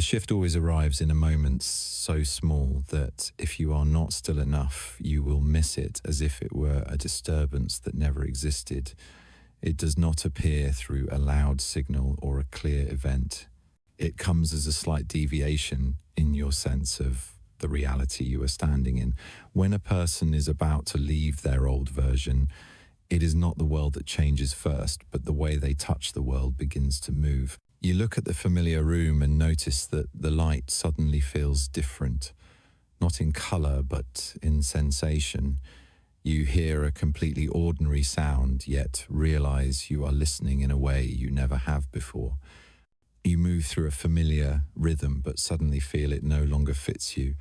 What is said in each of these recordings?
The shift always arrives in a moment so small that if you are not still enough, you will miss it as if it were a disturbance that never existed. It does not appear through a loud signal or a clear event. It comes as a slight deviation in your sense of the reality you are standing in. When a person is about to leave their old version, it is not the world that changes first, but the way they touch the world begins to move. You look at the familiar room and notice that the light suddenly feels different, not in color, but in sensation. You hear a completely ordinary sound, yet realize you are listening in a way you never have before. You move through a familiar rhythm, but suddenly feel it no longer fits you.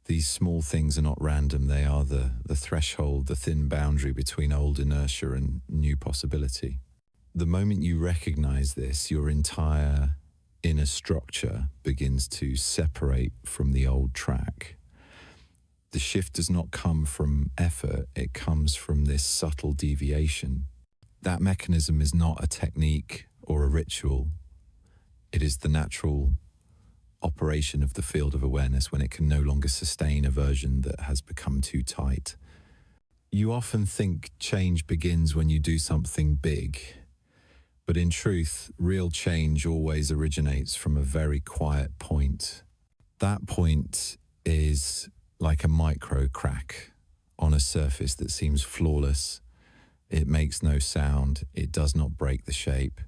These small things are not random. They are the threshold, the thin boundary between old inertia and new possibility. The moment you recognize this, your entire inner structure begins to separate from the old track. The shift does not come from effort, it comes from this subtle deviation. That mechanism is not a technique or a ritual. It is the natural operation of the field of awareness when it can no longer sustain a version that has become too tight. You often think change begins when you do something big. But in truth, real change always originates from a very quiet point. That point is like a micro crack on a surface that seems flawless. It makes no sound, it does not break the shape,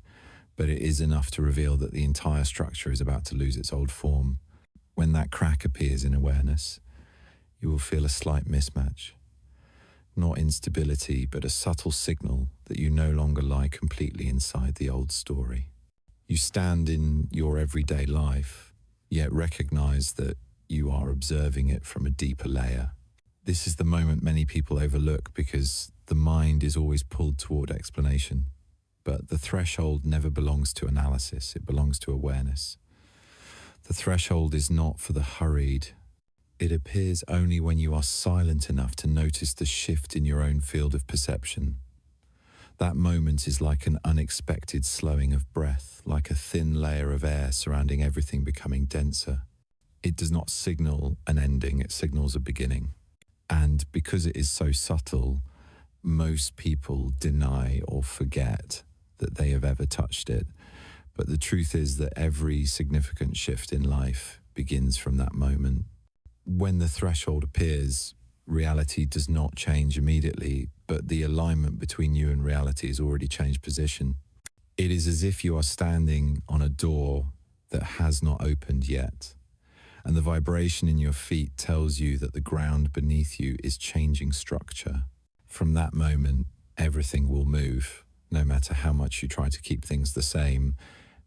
but it is enough to reveal that the entire structure is about to lose its old form. When that crack appears in awareness, you will feel a slight mismatch. Not instability, but a subtle signal that you no longer lie completely inside the old story. You stand in your everyday life, yet recognize that you are observing it from a deeper layer. This is the moment many people overlook because the mind is always pulled toward explanation. But the threshold never belongs to analysis, it belongs to awareness. The threshold is not for the hurried. It appears only when you are silent enough to notice the shift in your own field of perception. That moment is like an unexpected slowing of breath, like a thin layer of air surrounding everything becoming denser. It does not signal an ending, it signals a beginning. And because it is so subtle, most people deny or forget that they have ever touched it. But the truth is that every significant shift in life begins from that moment. When the threshold appears, reality does not change immediately, but the alignment between you and reality has already changed position. It is as if you are standing on a door that has not opened yet, and the vibration in your feet tells you that the ground beneath you is changing structure. From that moment, everything will move, no matter how much you try to keep things the same.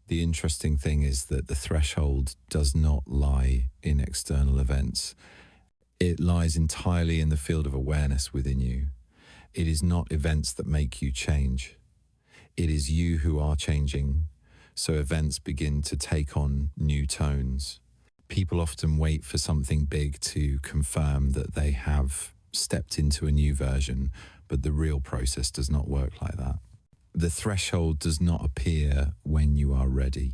The interesting thing is that the threshold does not lie in external events. It lies entirely in the field of awareness within you. It is not events that make you change. It is you who are changing, so events begin to take on new tones. People often wait for something big to confirm that they have stepped into a new version, but the real process does not work like that. The threshold does not appear when you are ready.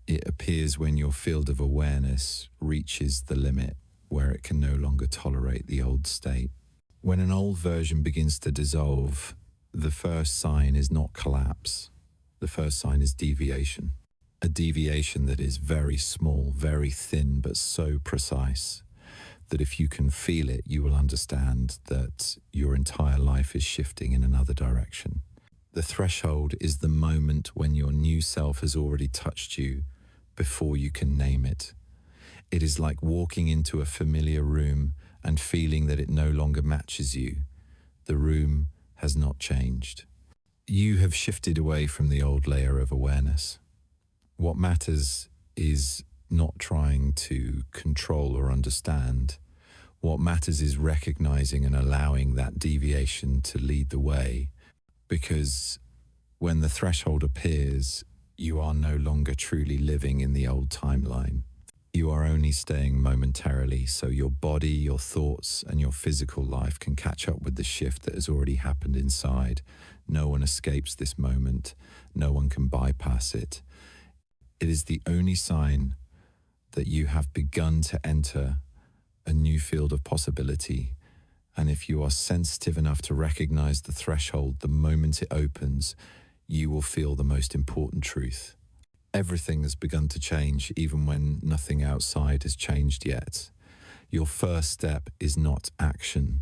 It appears when your field of awareness reaches the limit where it can no longer tolerate the old state. When an old version begins to dissolve, the first sign is not collapse. The first sign is deviation. A deviation that is very small, very thin, but so precise that if you can feel it, you will understand that your entire life is shifting in another direction. The threshold is the moment when your new self has already touched you before you can name it. It is like walking into a familiar room and feeling that it no longer matches you. The room has not changed. You have shifted away from the old layer of awareness. What matters is not trying to control or understand. What matters is recognizing and allowing that deviation to lead the way. Because when the threshold appears, you are no longer truly living in the old timeline. You are only staying momentarily, so your body, your thoughts, and your physical life can catch up with the shift that has already happened inside. No one escapes this moment. No one can bypass it. It is the only sign that you have begun to enter a new field of possibility. And if you are sensitive enough to recognize the threshold, the moment it opens, you will feel the most important truth. Everything has begun to change, even when nothing outside has changed yet. Your first step is not action.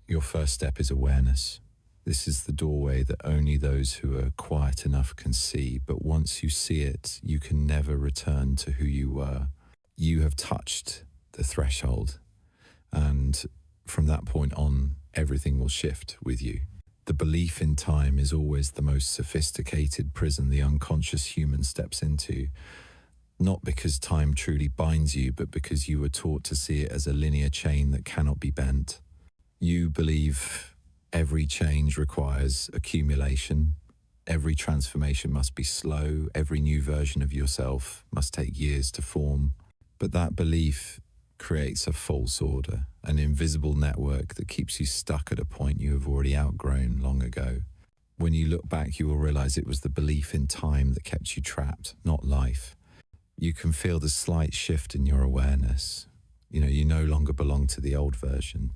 Your first step is awareness. This is the doorway that only those who are quiet enough can see, but once you see it, you can never return to who you were. You have touched the threshold, and from that point on, everything will shift with you. The belief in time is always the most sophisticated prison the unconscious human steps into, not because time truly binds you, but because you were taught to see it as a linear chain that cannot be bent. You believe every change requires accumulation, every transformation must be slow, every new version of yourself must take years to form. But that belief creates a false order, an invisible network that keeps you stuck at a point you have already outgrown long ago. When you look back, you will realize it was the belief in time that kept you trapped, not life. You can feel the slight shift in your awareness. You no longer belong to the old version,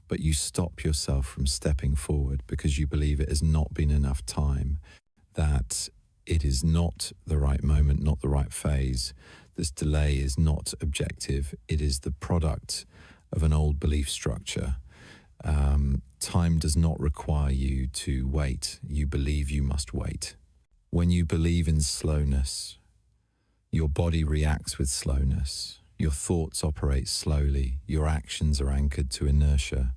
but you stop yourself from stepping forward because you believe it has not been enough time, that it is not the right moment, not the right phase. This delay is not objective. It is the product of an old belief structure. Time does not require you to wait. You believe you must wait. When you believe in slowness, your body reacts with slowness. Your thoughts operate slowly. Your actions are anchored to inertia.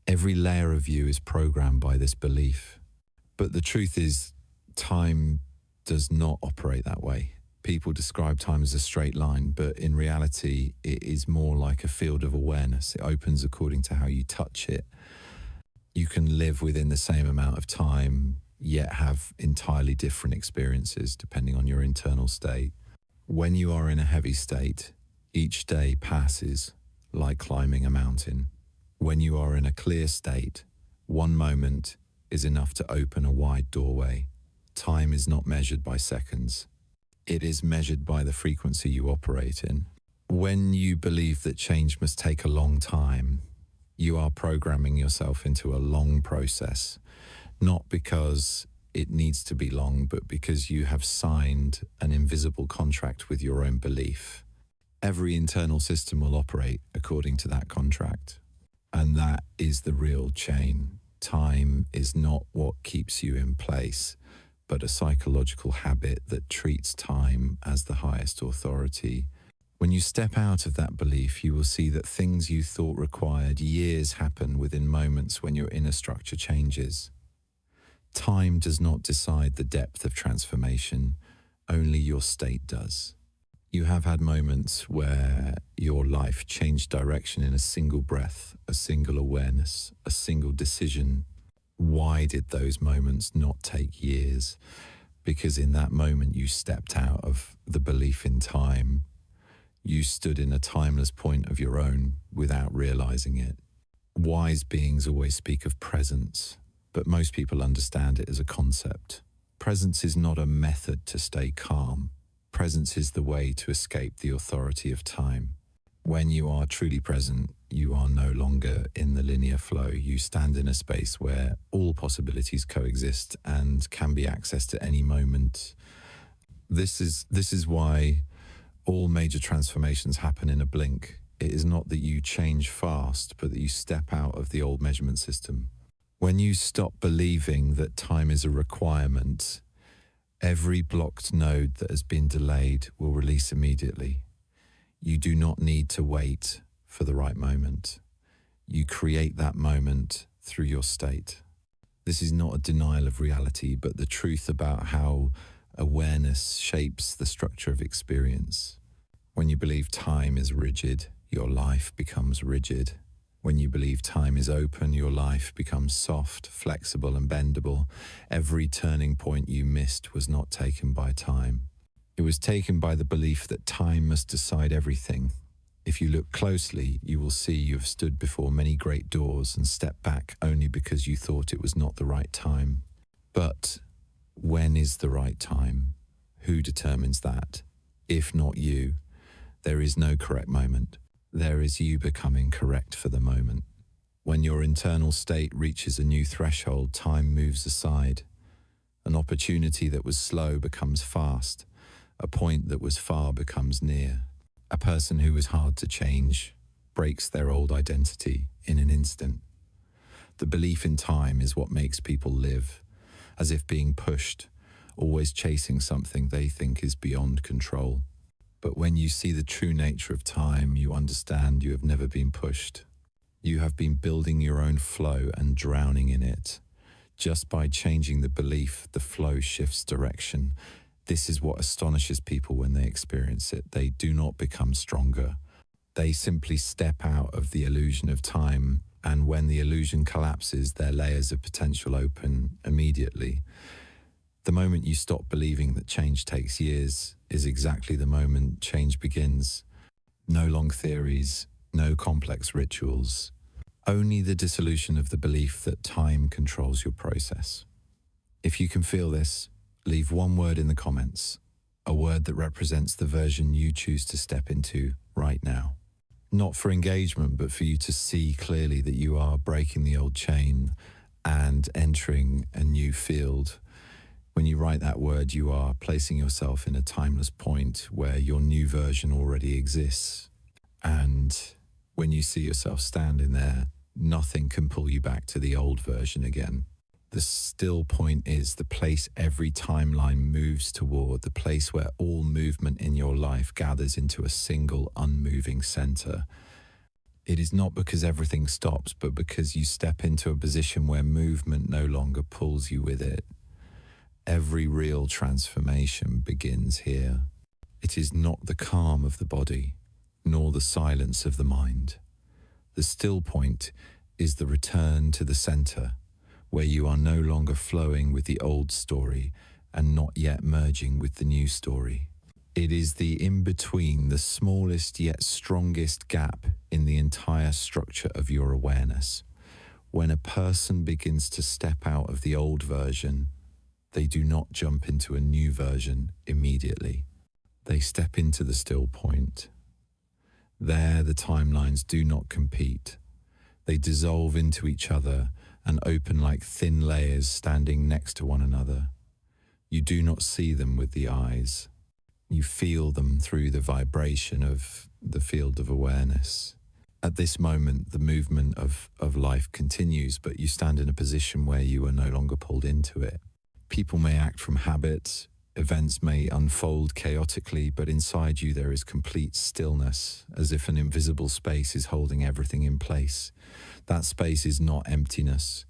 Every layer of you is programmed by this belief. But the truth is, time does not operate that way. People describe time as a straight line, but in reality, it is more like a field of awareness. It opens according to how you touch it. You can live within the same amount of time, yet have entirely different experiences depending on your internal state. When you are in a heavy state, each day passes like climbing a mountain. When you are in a clear state, one moment is enough to open a wide doorway. Time is not measured by seconds. It is measured by the frequency you operate in. When you believe that change must take a long time, you are programming yourself into a long process, not because it needs to be long, but because you have signed an invisible contract with your own belief. Every internal system will operate according to that contract, and that is the real chain. Time is not what keeps you in place, but a psychological habit that treats time as the highest authority. When you step out of that belief, you will see that things you thought required years happen within moments when your inner structure changes. Time does not decide the depth of transformation, only your state does. You have had moments where your life changed direction in a single breath, a single awareness, a single decision. Why did those moments not take years? Because in that moment you stepped out of the belief in time. You stood in a timeless point of your own without realizing it. Wise beings always speak of presence, but most people understand it as a concept. Presence is not a method to stay calm. Presence is the way to escape the authority of time. When you are truly present, you are no longer in the linear flow. You stand in a space where all possibilities coexist and can be accessed at any moment. This is why all major transformations happen in a blink. It is not that you change fast, but that you step out of the old measurement system. When you stop believing that time is a requirement, every blocked node that has been delayed will release immediately. You do not need to wait for the right moment. You create that moment through your state. This is not a denial of reality, but the truth about how awareness shapes the structure of experience. When you believe time is rigid, your life becomes rigid. When you believe time is open, your life becomes soft, flexible, and bendable. Every turning point you missed was not taken by time. It was taken by the belief that time must decide everything. If you look closely, you will see you have stood before many great doors and stepped back only because you thought it was not the right time. But when is the right time? Who determines that? If not you, There is no correct moment. There is you becoming correct for the moment. When your internal state reaches a new threshold, time moves aside. An opportunity that was slow becomes fast. A point that was far becomes near. A person who was hard to change breaks their old identity in an instant. The belief in time is what makes people live, as if being pushed, always chasing something they think is beyond control. But when you see the true nature of time, you understand you have never been pushed. You have been building your own flow and drowning in it. Just by changing the belief, the flow shifts direction. This is what astonishes people when they experience it. They do not become stronger. They simply step out of the illusion of time, and when the illusion collapses, their layers of potential open immediately. The moment you stop believing that change takes years is exactly the moment change begins. No long theories, no complex rituals, only the dissolution of the belief that time controls your process. If you can feel this, leave one word in the comments, a word that represents the version you choose to step into right now. Not for engagement, but for you to see clearly that you are breaking the old chain and entering a new field. When you write that word, you are placing yourself in a timeless point where your new version already exists. And when you see yourself standing there, nothing can pull you back to the old version again. The still point is the place every timeline moves toward, the place where all movement in your life gathers into a single unmoving center. It is not because everything stops, but because you step into a position where movement no longer pulls you with it. Every real transformation begins here. It is not the calm of the body, nor the silence of the mind. The still point is the return to the center, where you are no longer flowing with the old story and not yet merging with the new story. It is the in-between, the smallest yet strongest gap in the entire structure of your awareness. When a person begins to step out of the old version, they do not jump into a new version immediately. They step into the still point. There, the timelines do not compete. They dissolve into each other and open like thin layers standing next to one another. You do not see them with the eyes. You feel them through the vibration of the field of awareness. At this moment, the movement of life continues, but you stand in a position where you are no longer pulled into it. People may act from habit, events may unfold chaotically, but inside you there is complete stillness, as if an invisible space is holding everything in place. That space is not emptiness.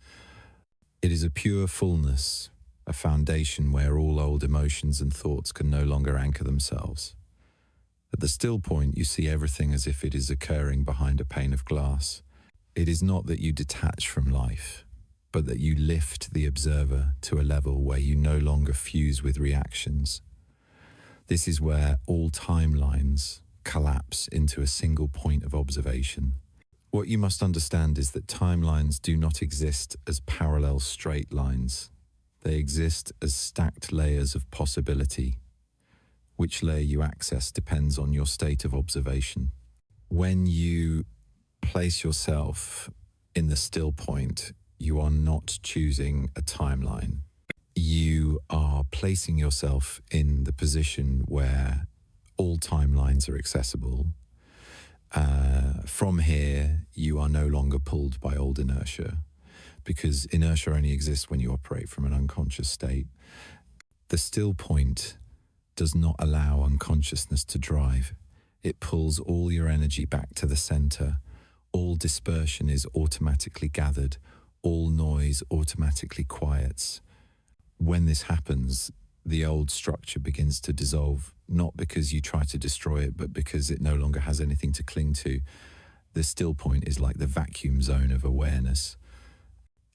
It is a pure fullness, a foundation where all old emotions and thoughts can no longer anchor themselves. At the still point, you see everything as if it is occurring behind a pane of glass. It is not that you detach from life, but that you lift the observer to a level where you no longer fuse with reactions. This is where all timelines collapse into a single point of observation. What you must understand is that timelines do not exist as parallel straight lines. They exist as stacked layers of possibility. Which layer you access depends on your state of observation. When you place yourself in the still point, you are not choosing a timeline. You are placing yourself in the position where all timelines are accessible. From here, you are no longer pulled by old inertia, because inertia only exists when you operate from an unconscious state. The still point does not allow unconsciousness to drive. It pulls all your energy back to the center. All dispersion is automatically gathered. All noise automatically quiets. When this happens, the old structure begins to dissolve, not because you try to destroy it, but because it no longer has anything to cling to. The still point is like the vacuum zone of awareness.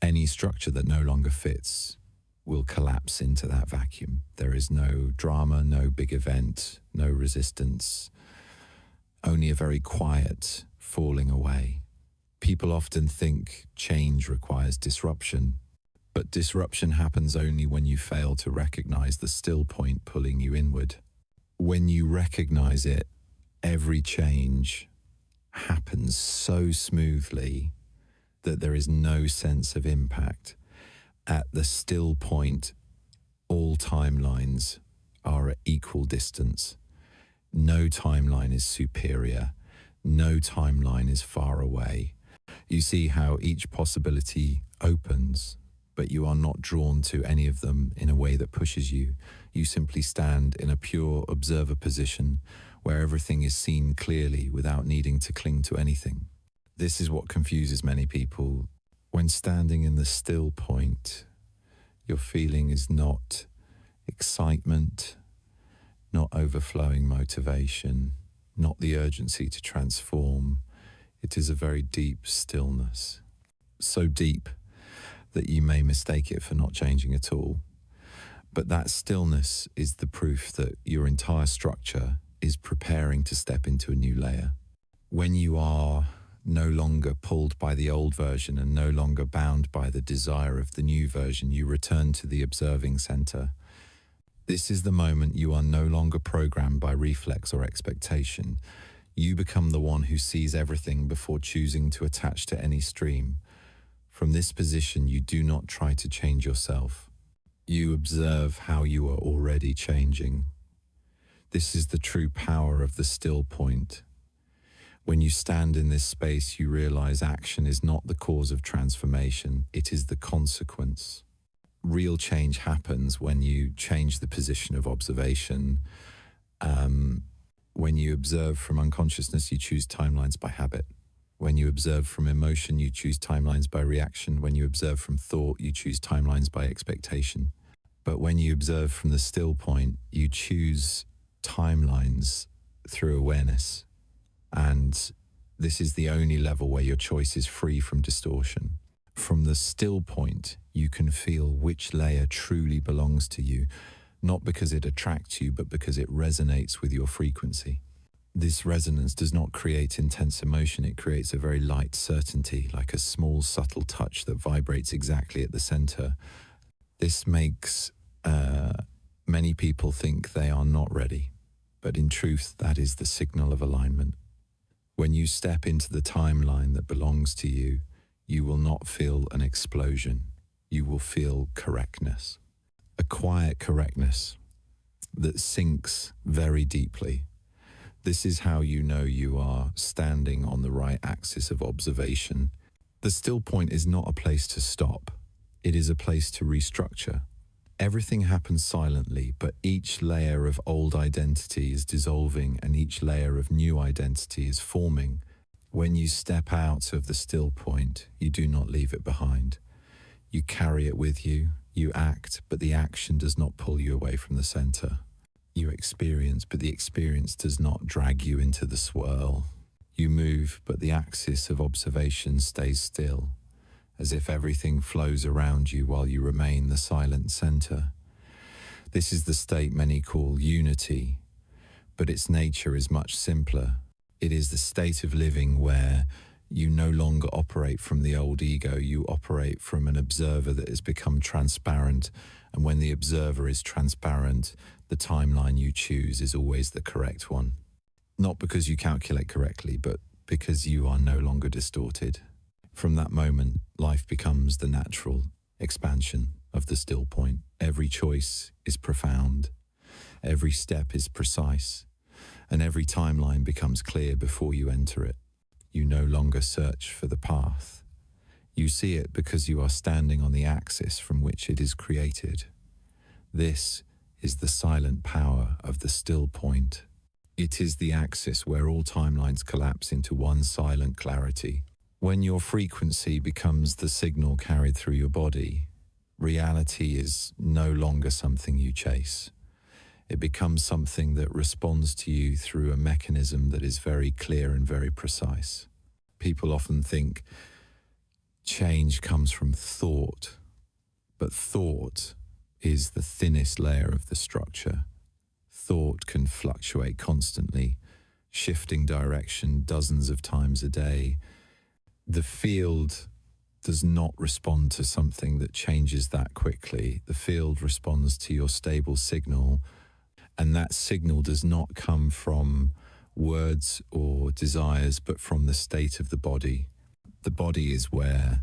Any structure that no longer fits will collapse into that vacuum. There is no drama, no big event, no resistance, only a very quiet falling away. People often think change requires disruption, but disruption happens only when you fail to recognize the still point pulling you inward. When you recognize it, every change happens so smoothly that there is no sense of impact. At the still point, all timelines are at equal distance. No timeline is superior. No timeline is far away. You see how each possibility opens, but you are not drawn to any of them in a way that pushes you. You simply stand in a pure observer position where everything is seen clearly without needing to cling to anything. This is what confuses many people. When standing in the still point, your feeling is not excitement, not overflowing motivation, not the urgency to transform. It is a very deep stillness, so deep that you may mistake it for not changing at all. But that stillness is the proof that your entire structure is preparing to step into a new layer. When you are no longer pulled by the old version and no longer bound by the desire of the new version, you return to the observing center. This is the moment you are no longer programmed by reflex or expectation. You become the one who sees everything before choosing to attach to any stream. From this position, you do not try to change yourself. You observe how you are already changing. This is the true power of the still point. When you stand in this space, you realize action is not the cause of transformation, it is the consequence. Real change happens when you change the position of observation. When you observe from unconsciousness, you choose timelines by habit. When you observe from emotion, you choose timelines by reaction. When you observe from thought, you choose timelines by expectation. But when you observe from the still point, you choose timelines through awareness. And this is the only level where your choice is free from distortion. From the still point, you can feel which layer truly belongs to you, not because it attracts you, but because it resonates with your frequency. This resonance does not create intense emotion, it creates a very light certainty, like a small, subtle touch that vibrates exactly at the center. This makes many people think they are not ready, but in truth, that is the signal of alignment. When you step into the timeline that belongs to you, you will not feel an explosion. You will feel correctness. A quiet correctness that sinks very deeply. This is how you know you are standing on the right axis of observation. The still point is not a place to stop. It is a place to restructure. Everything happens silently, but each layer of old identity is dissolving and each layer of new identity is forming. When you step out of the still point, you do not leave it behind. You carry it with you, you act, but the action does not pull you away from the center. You experience, but the experience does not drag you into the swirl. You move, but the axis of observation stays still, as if everything flows around you while you remain the silent center. This is the state many call unity, but its nature is much simpler. It is the state of living where you no longer operate from the old ego, you operate from an observer that has become transparent, and when the observer is transparent, the timeline you choose is always the correct one. Not because you calculate correctly, but because you are no longer distorted. From that moment, life becomes the natural expansion of the still point. Every choice is profound, every step is precise, and every timeline becomes clear before you enter it. You no longer search for the path. You see it because you are standing on the axis from which it is created. This is the silent power of the still point. It is the axis where all timelines collapse into one silent clarity. When your frequency becomes the signal carried through your body, reality is no longer something you chase. It becomes something that responds to you through a mechanism that is very clear and very precise. People often think change comes from thought, but thought is the thinnest layer of the structure. Thought can fluctuate constantly, shifting direction dozens of times a day. The field does not respond to something that changes that quickly. The field responds to your stable signal, and that signal does not come from words or desires, but from the state of the body. The body is where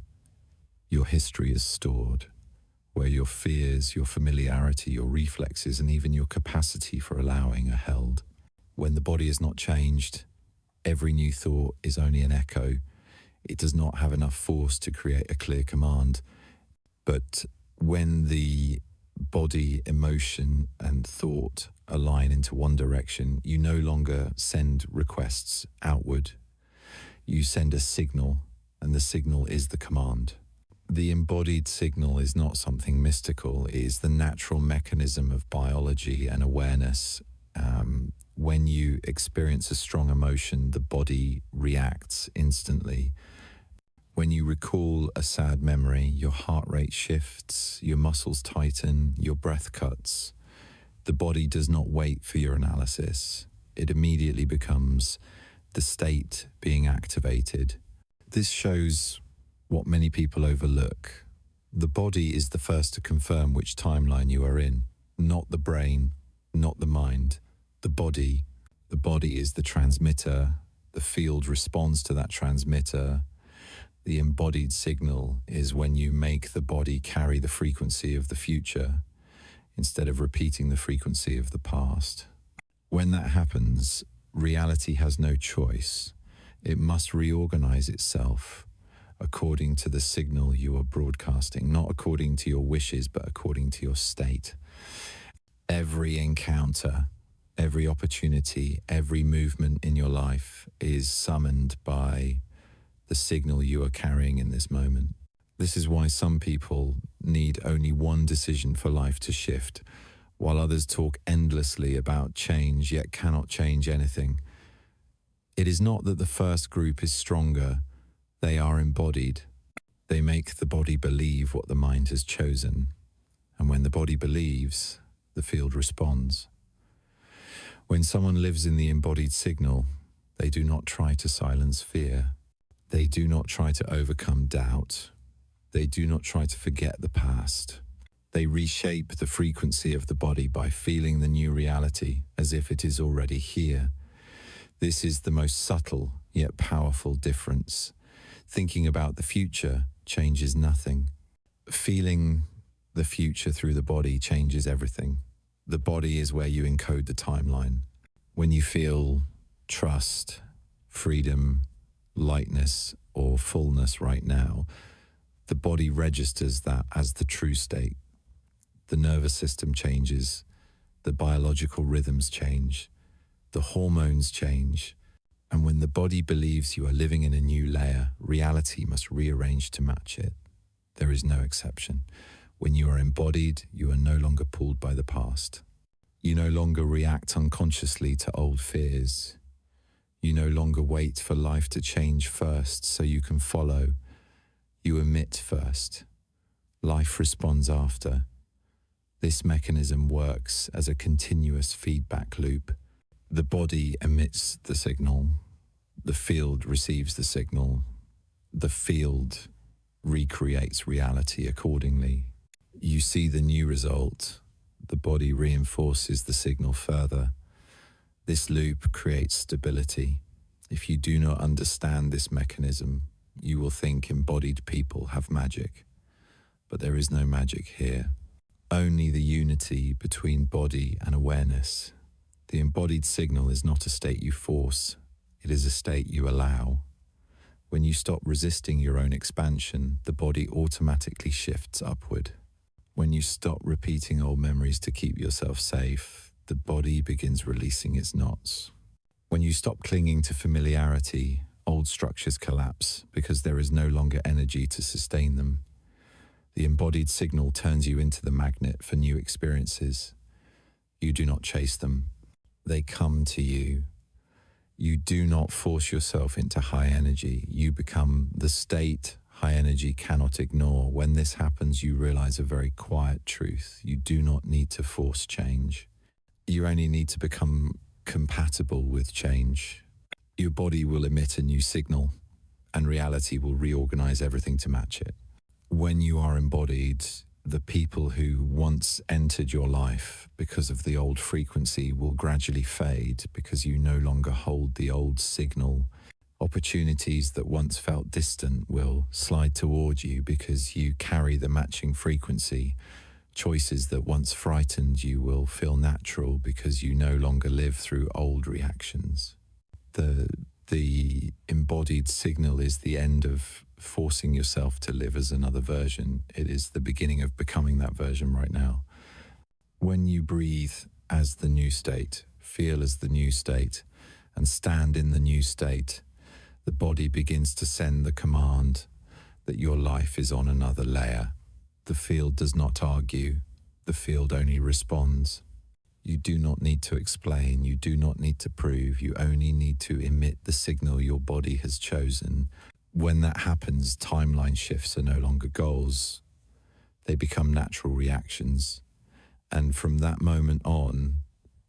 your history is stored, where your fears, your familiarity, your reflexes, and even your capacity for allowing are held. When the body is not changed, every new thought is only an echo. It does not have enough force to create a clear command. But when the body, emotion, and thought align into one direction, you no longer send requests outward. You send a signal, and the signal is the command. The embodied signal is not something mystical. It is the natural mechanism of biology and awareness. When you experience a strong emotion, the body reacts instantly. When you recall a sad memory, your heart rate shifts, your muscles tighten, your breath cuts. The body does not wait for your analysis. It immediately becomes the state being activated. This shows what many people overlook. The body is the first to confirm which timeline you are in, not the brain, not the mind. The body is the transmitter. The field responds to that transmitter. The embodied signal is when you make the body carry the frequency of the future instead of repeating the frequency of the past. When that happens, reality has no choice. It must reorganize itself according to the signal you are broadcasting, not according to your wishes, but according to your state. Every encounter, every opportunity, every movement in your life is summoned by the signal you are carrying in this moment. This is why some people need only one decision for life to shift, while others talk endlessly about change yet cannot change anything. It is not that the first group is stronger, they are embodied. They make the body believe what the mind has chosen, and when the body believes, the field responds. When someone lives in the embodied signal, they do not try to silence fear. They do not try to overcome doubt. They do not try to forget the past. They reshape the frequency of the body by feeling the new reality as if it is already here. This is the most subtle yet powerful difference. Thinking about the future changes nothing. Feeling the future through the body changes everything. The body is where you encode the timeline. When you feel trust, freedom, lightness, or fullness right now, the body registers that as the true state. The nervous system changes, the biological rhythms change, the hormones change, and when the body believes you are living in a new layer, reality must rearrange to match it. There is no exception. When you are embodied, you are no longer pulled by the past. You no longer react unconsciously to old fears. You no longer wait for life to change first so you can follow. You emit first. Life responds after. This mechanism works as a continuous feedback loop. The body emits the signal. The field receives the signal. The field recreates reality accordingly. You see the new result. The body reinforces the signal further. This loop creates stability. If you do not understand this mechanism, you will think embodied people have magic. But there is no magic here. Only the unity between body and awareness. The embodied signal is not a state you force. It is a state you allow. When you stop resisting your own expansion, the body automatically shifts upward. When you stop repeating old memories to keep yourself safe, the body begins releasing its knots. When you stop clinging to familiarity, old structures collapse because there is no longer energy to sustain them. The embodied signal turns you into the magnet for new experiences. You do not chase them. They come to you. You do not force yourself into high energy. You become the state high energy cannot ignore. When this happens, you realize a very quiet truth. You do not need to force change. You only need to become compatible with change. Your body will emit a new signal, and reality will reorganize everything to match it. When you are embodied, The people who once entered your life because of the old frequency will gradually fade because you no longer hold the old signal. Opportunities that once felt distant will slide toward you because you carry the matching frequency. Choices that once frightened you will feel natural because you no longer live through old reactions. The embodied signal is the end of forcing yourself to live as another version. It is the beginning of becoming that version right now. When you breathe as the new state, feel as the new state, and stand in the new state, the body begins to send the command that your life is on another layer. The field does not argue. The field only responds. You do not need to explain. You do not need to prove. You only need to emit the signal your body has chosen. When that happens, timeline shifts are no longer goals. They become natural reactions. And from that moment on,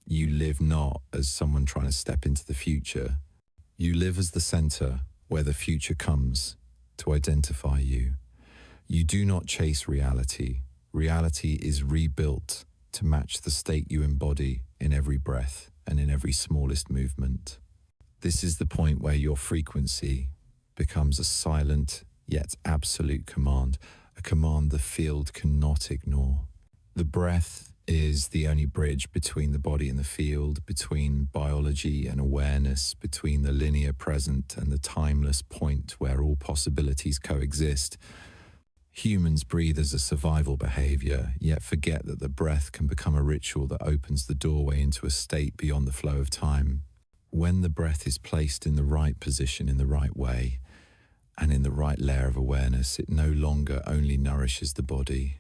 you live not as someone trying to step into the future. You live as the center where the future comes to identify you. You do not chase reality. Reality is rebuilt to match the state you embody in every breath and in every smallest movement. This is the point where your frequency becomes a silent yet absolute command, a command the field cannot ignore. The breath is the only bridge between the body and the field, between biology and awareness, between the linear present and the timeless point where all possibilities coexist. Humans breathe as a survival behavior, yet forget that the breath can become a ritual that opens the doorway into a state beyond the flow of time. When the breath is placed in the right position, in the right way, and in the right layer of awareness, it no longer only nourishes the body.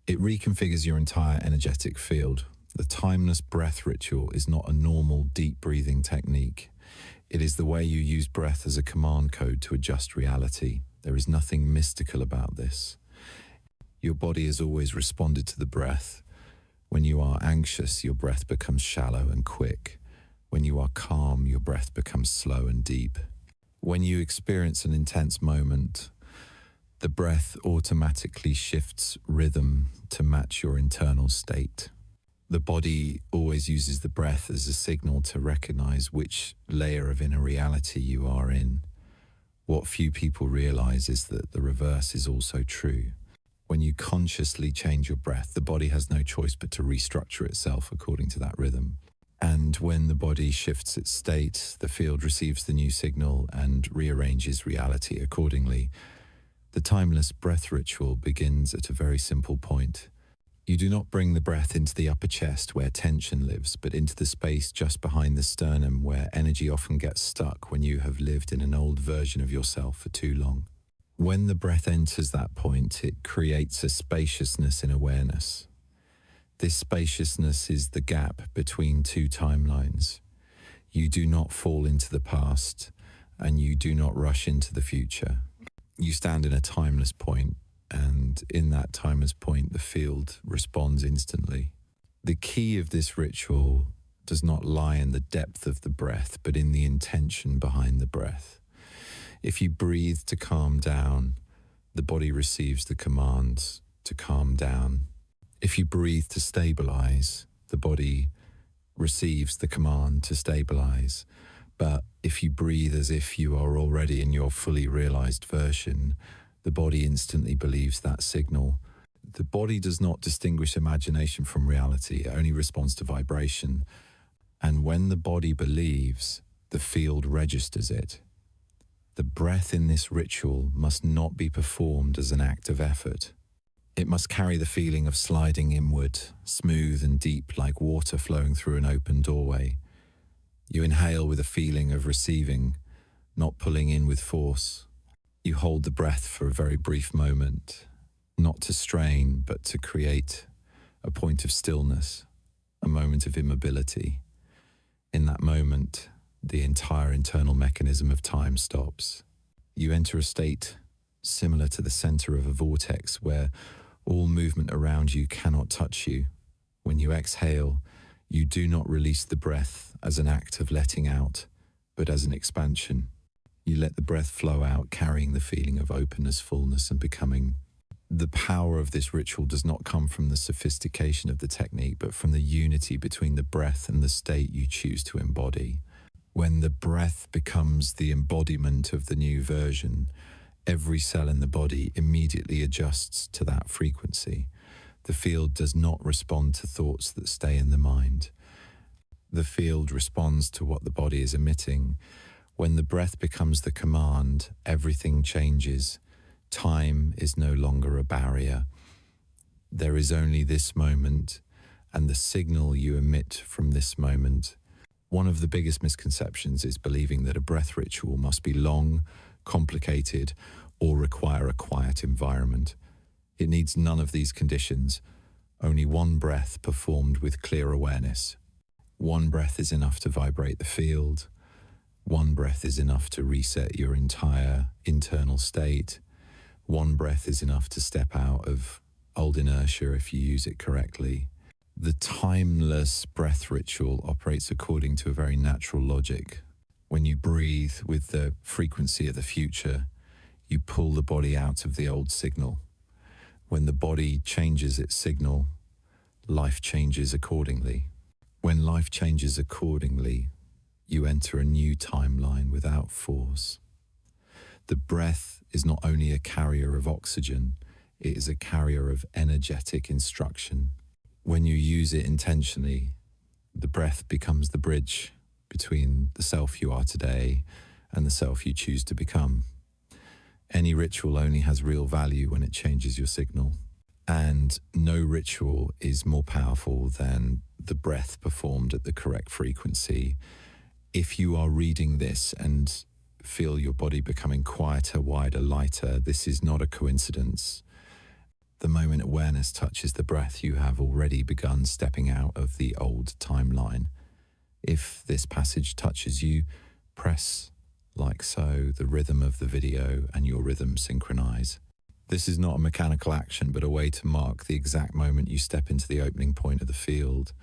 It reconfigures your entire energetic field. The timeless breath ritual is not a normal deep breathing technique. It is the way you use breath as a command code to adjust reality. There is nothing mystical about this. Your body has always responded to the breath. When you are anxious, your breath becomes shallow and quick. When you are calm, your breath becomes slow and deep. When you experience an intense moment, the breath automatically shifts rhythm to match your internal state. The body always uses the breath as a signal to recognize which layer of inner reality you are in. What few people realize is that the reverse is also true. When you consciously change your breath, the body has no choice but to restructure itself according to that rhythm. And when the body shifts its state, the field receives the new signal and rearranges reality accordingly. The timeless breath ritual begins at a very simple point. You do not bring the breath into the upper chest where tension lives, but into the space just behind the sternum where energy often gets stuck when you have lived in an old version of yourself for too long. When the breath enters that point, it creates a spaciousness in awareness. This spaciousness is the gap between two timelines. You do not fall into the past, and you do not rush into the future. You stand in a timeless point, and in that timeless point, the field responds instantly. The key of this ritual does not lie in the depth of the breath, but in the intention behind the breath. If you breathe to calm down, the body receives the command to calm down. If you breathe to stabilize, the body receives the command to stabilize. But if you breathe as if you are already in your fully realized version, the body instantly believes that signal. The body does not distinguish imagination from reality. It only responds to vibration. And when the body believes, the field registers it. The breath in this ritual must not be performed as an act of effort. It must carry the feeling of sliding inward, smooth and deep like water flowing through an open doorway. You inhale with a feeling of receiving, not pulling in with force. You hold the breath for a very brief moment, not to strain, but to create a point of stillness, a moment of immobility. In that moment, the entire internal mechanism of time stops. You enter a state similar to the center of a vortex where all movement around you cannot touch you. When you exhale, you do not release the breath as an act of letting out, but as an expansion. You let the breath flow out, carrying the feeling of openness, fullness, and becoming. The power of this ritual does not come from the sophistication of the technique, but from the unity between the breath and the state you choose to embody. When the breath becomes the embodiment of the new version, every cell in the body immediately adjusts to that frequency. The field does not respond to thoughts that stay in the mind. The field responds to what the body is emitting. When the breath becomes the command, everything changes. Time is no longer a barrier. There is only this moment and the signal you emit from this moment. One of the biggest misconceptions is believing that a breath ritual must be long, complicated, or require a quiet environment. It needs none of these conditions, only one breath performed with clear awareness. One breath is enough to vibrate the field. One breath is enough to reset your entire internal state. One breath is enough to step out of old inertia if you use it correctly. The timeless breath ritual operates according to a very natural logic. When you breathe with the frequency of the future, you pull the body out of the old signal. When the body changes its signal, life changes accordingly. When life changes accordingly, you enter a new timeline without force. The breath is not only a carrier of oxygen, it is a carrier of energetic instruction. When you use it intentionally, the breath becomes the bridge between the self you are today and the self you choose to become. Any ritual only has real value when it changes your signal. And no ritual is more powerful than the breath performed at the correct frequency. If you are reading this and feel your body becoming quieter, wider, lighter, this is not a coincidence. The moment awareness touches the breath, you have already begun stepping out of the old timeline. If this passage touches you, press like so the rhythm of the video and your rhythm synchronize. This is not a mechanical action, but a way to mark the exact moment you step into the opening point of the field.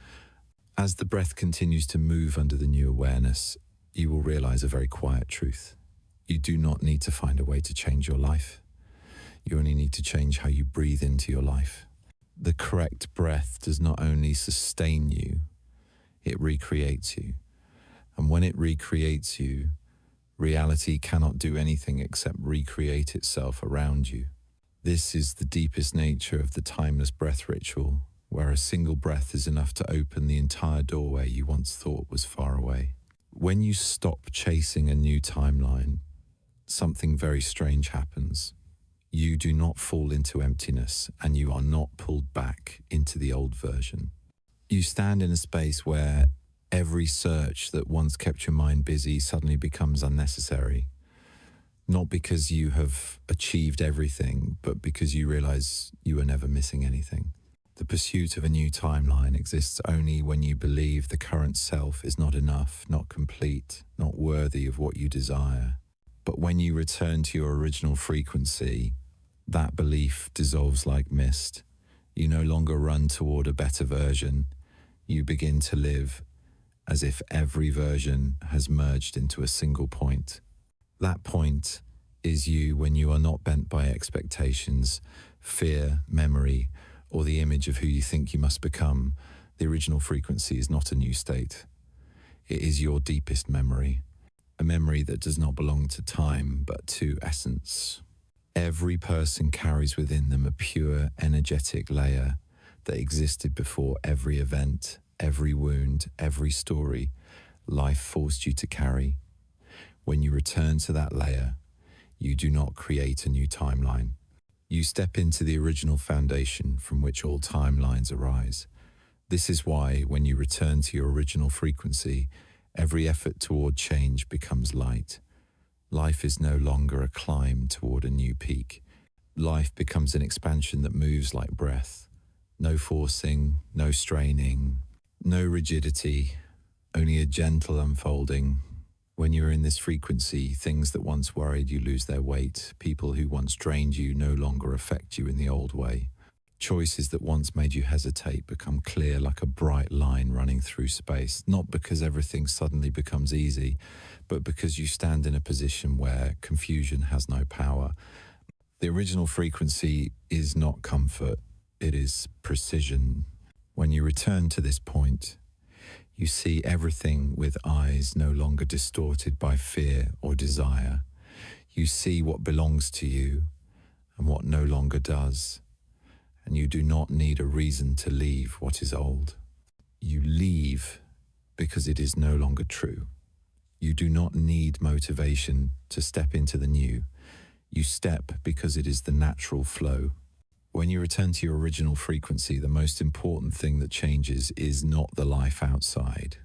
As the breath continues to move under the new awareness, you will realize a very quiet truth. You do not need to find a way to change your life. You only need to change how you breathe into your life. The correct breath does not only sustain you, it recreates you. And when it recreates you, reality cannot do anything except recreate itself around you. This is the deepest nature of the timeless breath ritual, where a single breath is enough to open the entire doorway you once thought was far away. When you stop chasing a new timeline, something very strange happens. You do not fall into emptiness, and you are not pulled back into the old version. You stand in a space where every search that once kept your mind busy suddenly becomes unnecessary. Not because you have achieved everything, but because you realize you are never missing anything. The pursuit of a new timeline exists only when you believe the current self is not enough, not complete, not worthy of what you desire. But when you return to your original frequency, that belief dissolves like mist. You no longer run toward a better version. You begin to live as if every version has merged into a single point. That point is you when you are not bent by expectations, fear, memory, or the image of who you think you must become. The original frequency is not a new state. It is your deepest memory, a memory that does not belong to time, but to essence. Every person carries within them a pure, energetic layer that existed before every event, every wound, every story life forced you to carry. When you return to that layer, you do not create a new timeline. You step into the original foundation from which all timelines arise. This is why, when you return to your original frequency, every effort toward change becomes light. Life is no longer a climb toward a new peak. Life becomes an expansion that moves like breath. No forcing, no straining, no rigidity, only a gentle unfolding. When you're in this frequency, things that once worried you lose their weight. People who once drained you no longer affect you in the old way. Choices that once made you hesitate become clear like a bright line running through space, not because everything suddenly becomes easy, but because you stand in a position where confusion has no power. The original frequency is not comfort, it is precision. When you return to this point, you see everything with eyes no longer distorted by fear or desire. You see what belongs to you and what no longer does, and you do not need a reason to leave what is old. You leave because it is no longer true. You do not need motivation to step into the new. You step because it is the natural flow. When you return to your original frequency, the most important thing that changes is not the life outside.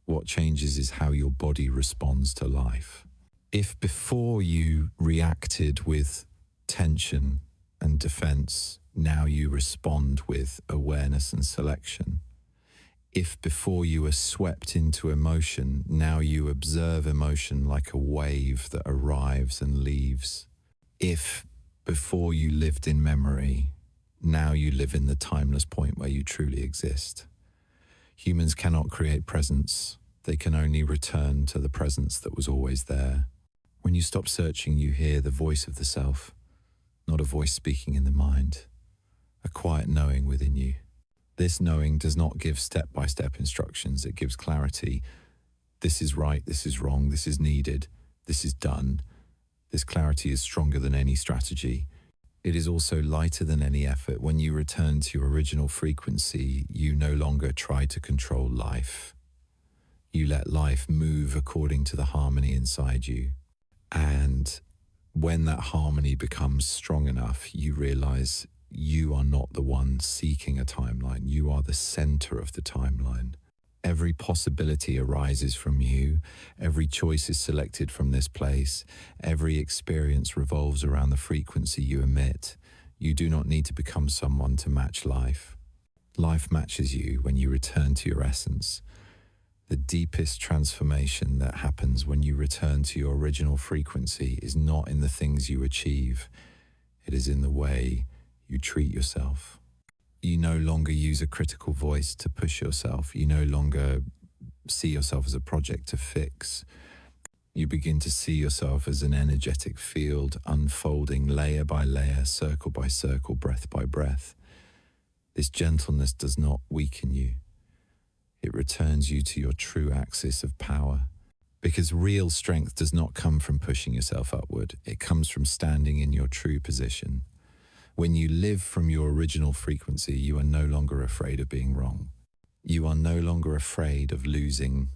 What changes is how your body responds to life. If before you reacted with tension and defense, now you respond with awareness and selection. If before you were swept into emotion, now you observe emotion like a wave that arrives and leaves. If before you lived in memory, now you live in the timeless point where you truly exist. Humans cannot create presence. They can only return to the presence that was always there. When you stop searching, you hear the voice of the self, not a voice speaking in the mind, a quiet knowing within you. This knowing does not give step-by-step instructions. It gives clarity. This is right, this is wrong, this is needed, this is done. This clarity is stronger than any strategy. It is also lighter than any effort. When you return to your original frequency, you no longer try to control life. You let life move according to the harmony inside you. And when that harmony becomes strong enough, you realize you are not the one seeking a timeline. You are the center of the timeline. Every possibility arises from you. Every choice is selected from this place. Every experience revolves around the frequency you emit. You do not need to become someone to match life. Life matches you when you return to your essence. The deepest transformation that happens when you return to your original frequency is not in the things you achieve. It is in the way you treat yourself. You no longer use a critical voice to push yourself. You no longer see yourself as a project to fix. You begin to see yourself as an energetic field unfolding layer by layer, circle by circle, breath by breath. This gentleness does not weaken you. It returns you to your true axis of power. Because real strength does not come from pushing yourself upward. It comes from standing in your true position. When you live from your original frequency, you are no longer afraid of being wrong. You are no longer afraid of losing,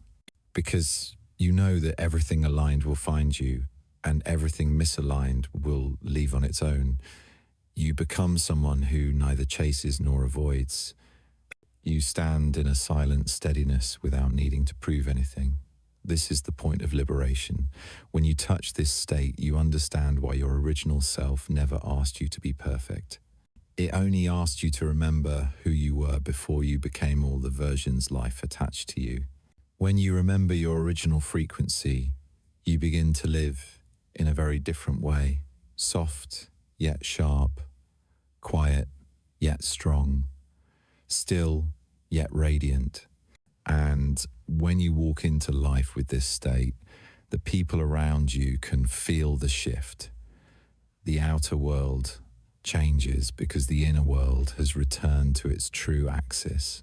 because you know that everything aligned will find you and everything misaligned will leave on its own. You become someone who neither chases nor avoids. You stand in a silent steadiness without needing to prove anything. This is the point of liberation. When you touch this state, you understand why your original self never asked you to be perfect. It only asked you to remember who you were before you became all the versions life attached to you. When you remember your original frequency, you begin to live in a very different way. Soft, yet sharp. Quiet, yet strong. Still, yet radiant. And when you walk into life with this state, the people around you can feel the shift. The outer world changes because the inner world has returned to its true axis.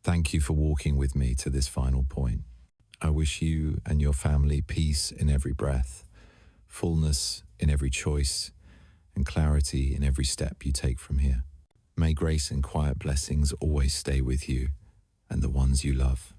Thank you for walking with me to this final point. I wish you and your family peace in every breath, fullness in every choice, and clarity in every step you take from here. May grace and quiet blessings always stay with you and the ones you love.